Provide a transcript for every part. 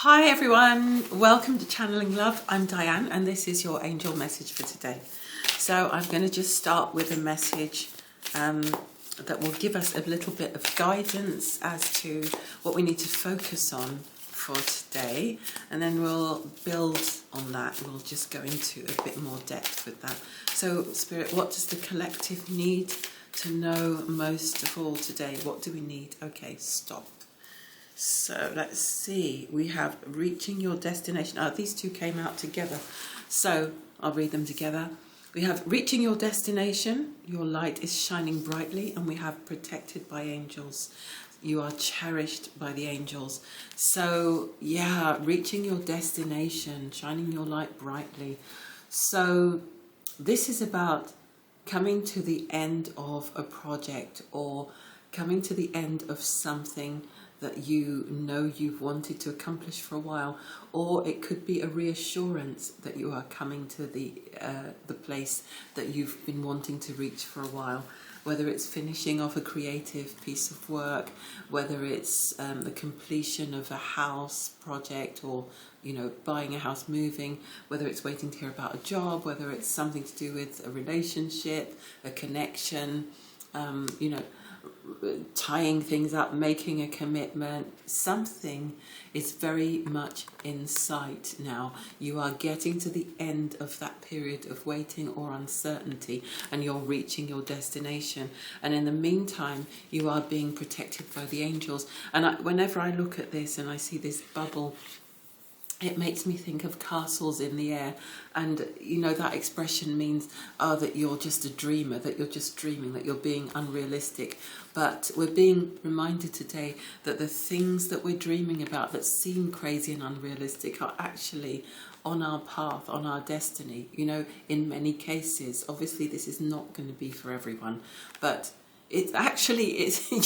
Hi everyone, welcome to Channeling Love. I'm Diane and this is your angel message for today. So I'm going to just start with a message that will give us a little bit of guidance as to what we need to focus on for today, and then we'll build on that. We'll just go into a bit more depth with that. So Spirit, what does the collective need to know most of all today? What do we need? Okay, stop. So let's see, we have reaching your destination. Oh, these two came out together. So I'll read them together. We have reaching your destination, your light is shining brightly, and we have protected by angels. You are cherished by the angels. So yeah, reaching your destination, shining your light brightly. So this is about coming to the end of a project or coming to the end of something that you know you've wanted to accomplish for a while, or it could be a reassurance that you are coming to the place that you've been wanting to reach for a while. Whether it's finishing off a creative piece of work, whether it's the completion of a house project, or buying a house, moving, whether it's waiting to hear about a job, whether it's something to do with a relationship, a connection, tying things up, making a commitment. Something is very much in sight now. You are getting to the end of that period of waiting or uncertainty, and you're reaching your destination. And in the meantime, you are being protected by the angels. And whenever I look at this and I see this bubble, it makes me think of castles in the air. And that expression means that you're just a dreamer, that you're just dreaming, that you're being unrealistic. But we're being reminded today that the things that we're dreaming about that seem crazy and unrealistic are actually on our path, on our destiny. In many cases, obviously this is not going to be for everyone, but it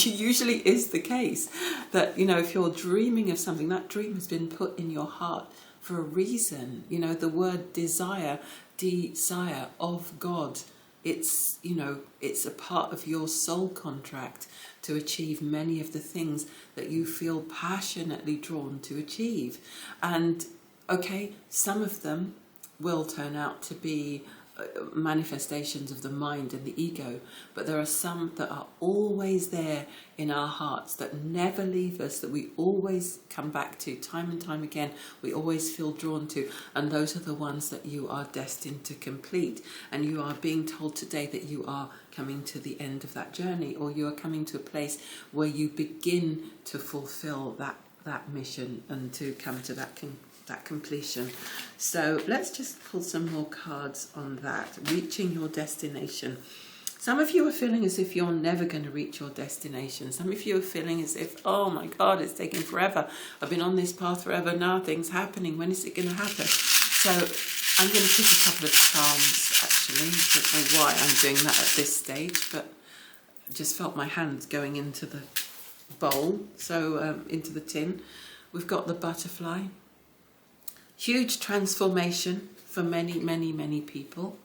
usually is the case that, if you're dreaming of something, that dream has been put in your heart for a reason. The word desire of God, it's a part of your soul contract to achieve many of the things that you feel passionately drawn to achieve. And okay, some of them will turn out to be manifestations of the mind and the ego, but there are some that are always there in our hearts, that never leave us, that we always come back to time and time again, we always feel drawn to, and those are the ones that you are destined to complete. And you are being told today that you are coming to the end of that journey, or you are coming to a place where you begin to fulfill that mission and to come to that completion. So let's just pull some more cards on that. Reaching your destination. Some of you are feeling as if you're never going to reach your destination. Some of you are feeling as if, oh my God, it's taking forever. I've been on this path forever. Nothing's happening. When is it going to happen? So I'm going to pick a couple of charms, actually. I don't know why I'm doing that at this stage, but I just felt my hands going into the bowl, so into the tin. We've got the butterfly. Huge transformation for many, many, many people.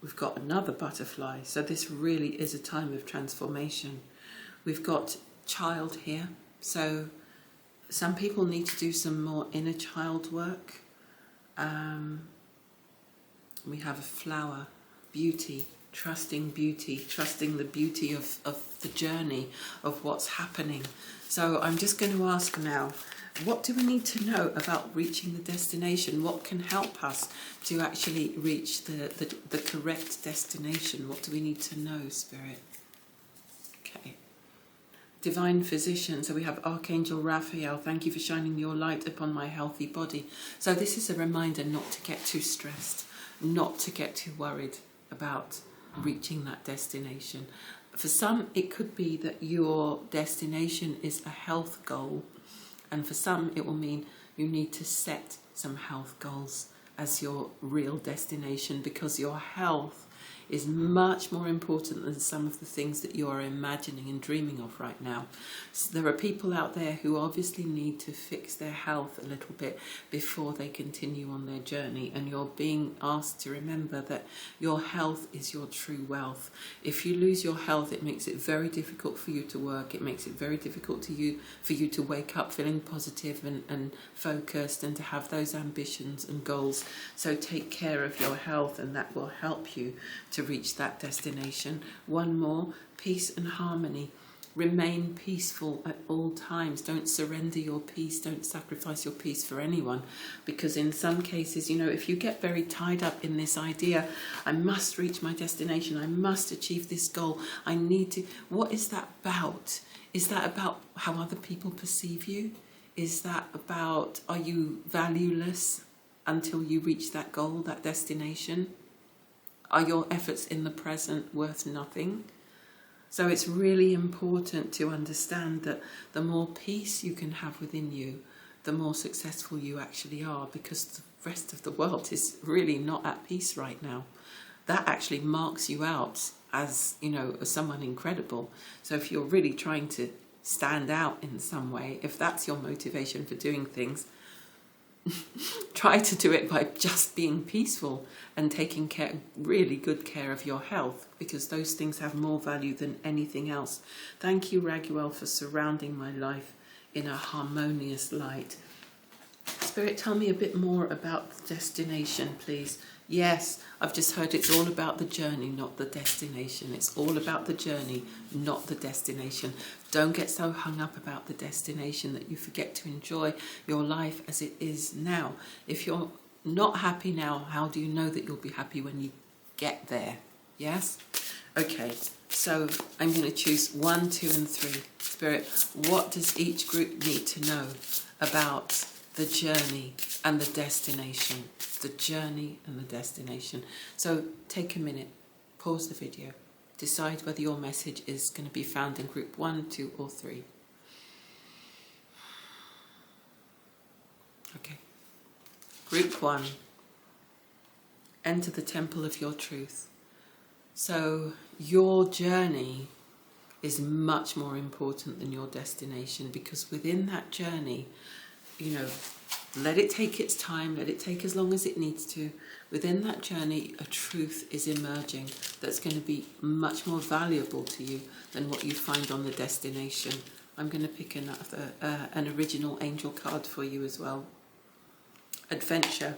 We've got another butterfly. So this really is a time of transformation. We've got child here. So some people need to do some more inner child work. We have a flower, beauty, trusting the beauty of the journey, of what's happening. So I'm just going to ask now, what do we need to know about reaching the destination? What can help us to actually reach the correct destination? What do we need to know, Spirit? Okay. Divine Physician. So we have Archangel Raphael. Thank you for shining your light upon my healthy body. So this is a reminder not to get too stressed, not to get too worried about reaching that destination. For some, it could be that your destination is a health goal. And for some, it will mean you need to set some health goals as your real destination, because your health is much more important than some of the things that you are imagining and dreaming of right now. So there are people out there who obviously need to fix their health a little bit before they continue on their journey, and you're being asked to remember that your health is your true wealth. If you lose your health, it makes it very difficult for you to work. It makes it very difficult for you to wake up feeling positive and focused, and to have those ambitions and goals. So take care of your health, and that will help you to reach that destination. One more, peace and harmony. Remain peaceful at all times. Don't surrender your peace. Don't sacrifice your peace for anyone, because in some cases, if you get very tied up in this idea, I must reach my destination, I must achieve this goal, I need to, what is that about? Is that about how other people perceive you? Is that about, are you valueless until you reach that goal, that destination? Are your efforts in the present worth nothing? So it's really important to understand that the more peace you can have within you, the more successful you actually are, because the rest of the world is really not at peace right now. That actually marks you out as, as someone incredible. So if you're really trying to stand out in some way, if that's your motivation for doing things, try to do it by just being peaceful and taking really good care of your health, because those things have more value than anything else. Thank you, Raguel, for surrounding my life in a harmonious light. Spirit, tell me a bit more about the destination, please. Yes, I've just heard it's all about the journey, not the destination. It's all about the journey, not the destination. Don't get so hung up about the destination that you forget to enjoy your life as it is now. If you're not happy now, how do you know that you'll be happy when you get there? Yes? Okay, so I'm going to choose 1, 2, and 3. Spirit, what does each group need to know about the journey and the destination? The journey and the destination. So take a minute, pause the video, decide whether your message is going to be found in group 1, 2, or 3. Okay. Group 1, enter the temple of your truth. So your journey is much more important than your destination, because within that journey, let it take its time, let it take as long as it needs to. Within that journey, a truth is emerging that's going to be much more valuable to you than what you find on the destination. I'm going to pick an original angel card for you as well. Adventure.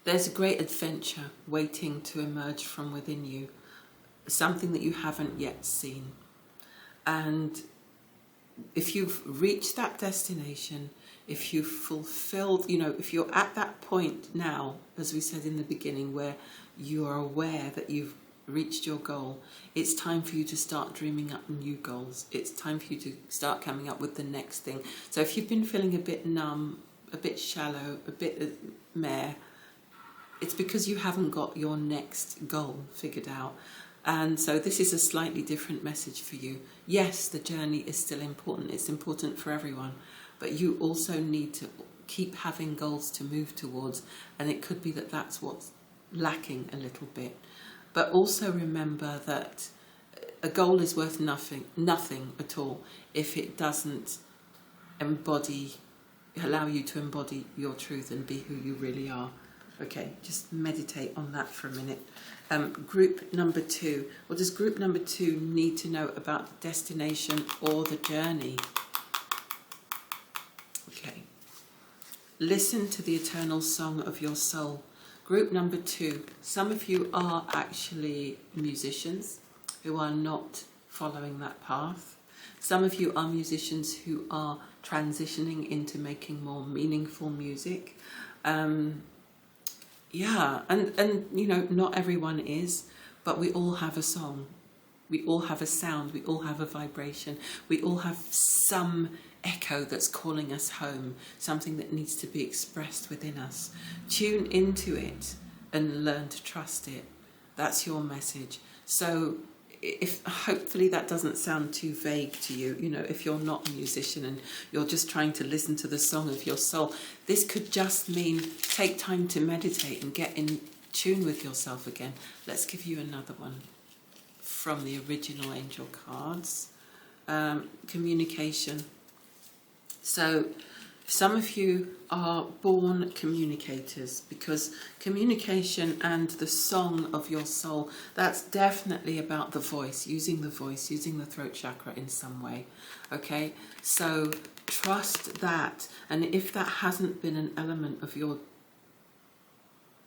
There's a great adventure waiting to emerge from within you, something that you haven't yet seen. And if you've reached that destination, if you've fulfilled, if you're at that point now, as we said in the beginning, where you are aware that you've reached your goal, it's time for you to start dreaming up new goals. It's time for you to start coming up with the next thing. So if you've been feeling a bit numb, a bit shallow, a bit meh, it's because you haven't got your next goal figured out. And so this is a slightly different message for you. Yes, the journey is still important. It's important for everyone. But you also need to keep having goals to move towards. And it could be that that's what's lacking a little bit. But also remember that a goal is worth nothing at all if it doesn't allow you to embody your truth and be who you really are. Okay, just meditate on that for a minute. Group number 2. What does group number 2 need to know about the destination or the journey? Okay. Listen to the eternal song of your soul. Group number 2. Some of you are actually musicians who are not following that path. Some of you are musicians who are transitioning into making more meaningful music. Yeah, and not everyone is, but we all have a song. We all have a sound. We all have a vibration. We all have some echo that's calling us home, something that needs to be expressed within us. Tune into it and learn to trust it. That's your message. So if hopefully that doesn't sound too vague to you, if you're not a musician and you're just trying to listen to the song of your soul, this could just mean take time to meditate and get in tune with yourself again. Let's give you another one from the original angel cards. Communication. So some of you are born communicators, because communication and the song of your soul, that's definitely about the voice, using the throat chakra in some way. Okay, so trust that. And if that hasn't been an element of your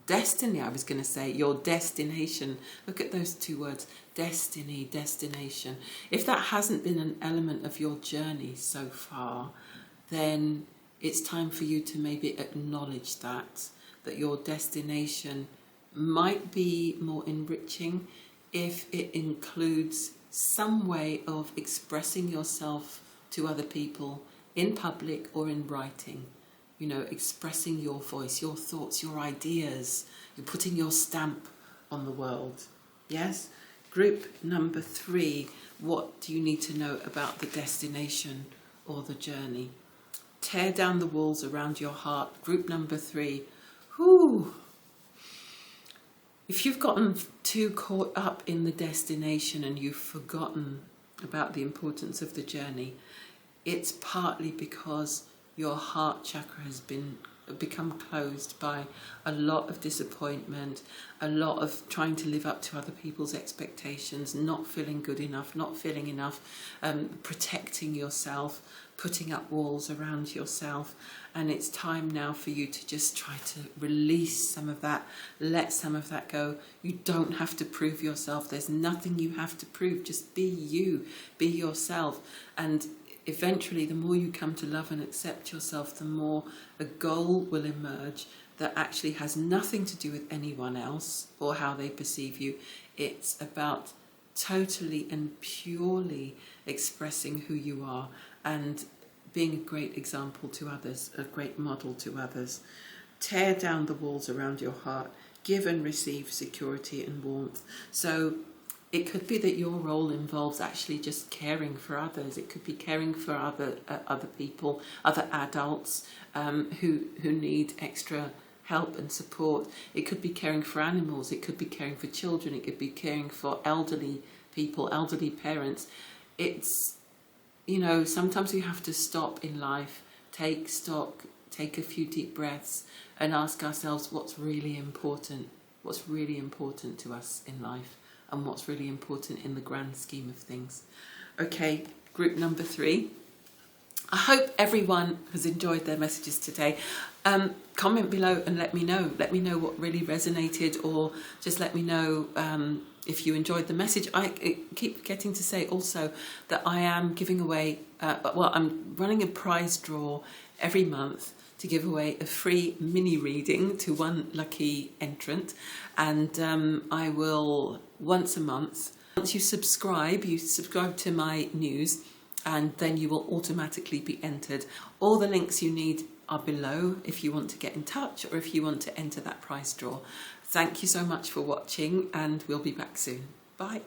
destiny, I was going to say your destination, look at those two words, destiny, destination. If that hasn't been an element of your journey so far, then it's time for you to maybe acknowledge that your destination might be more enriching if it includes some way of expressing yourself to other people in public or in writing. You know, expressing your voice, your thoughts, your ideas. You're putting your stamp on the world. Yes? Group number 3, what do you need to know about the destination or the journey? Tear down the walls around your heart. Group number 3. Whew. If you've gotten too caught up in the destination and you've forgotten about the importance of the journey, it's partly because your heart chakra has become closed by a lot of disappointment, a lot of trying to live up to other people's expectations, not feeling good enough, not feeling enough, protecting yourself, putting up walls around yourself. And it's time now for you to just try to release some of that, let some of that go. You don't have to prove yourself. There's nothing you have to prove. Just be you, be yourself. And eventually, the more you come to love and accept yourself, the more a goal will emerge that actually has nothing to do with anyone else or how they perceive you. It's about totally and purely expressing who you are and being a great example to others, a great model to others. Tear down the walls around your heart. Give and receive security and warmth. So it could be that your role involves actually just caring for others. It could be caring for other people, other adults who need extra help and support. It could be caring for animals. It could be caring for children. It could be caring for elderly people, elderly parents. It's, you know, sometimes we have to stop in life, take stock, take a few deep breaths and ask ourselves what's really important to us in life, and what's really important in the grand scheme of things. Okay, group number 3. I hope everyone has enjoyed their messages today. Comment below and let me know. Let me know what really resonated, or just let me know if you enjoyed the message. I keep forgetting to say also that I am giving away, I'm running a prize draw every month to give away a free mini reading to one lucky entrant. And I will, once a month, once you subscribe to my news, and then you will automatically be entered. All the links you need are below if you want to get in touch or if you want to enter that prize draw. Thank you so much for watching, and we'll be back soon. Bye.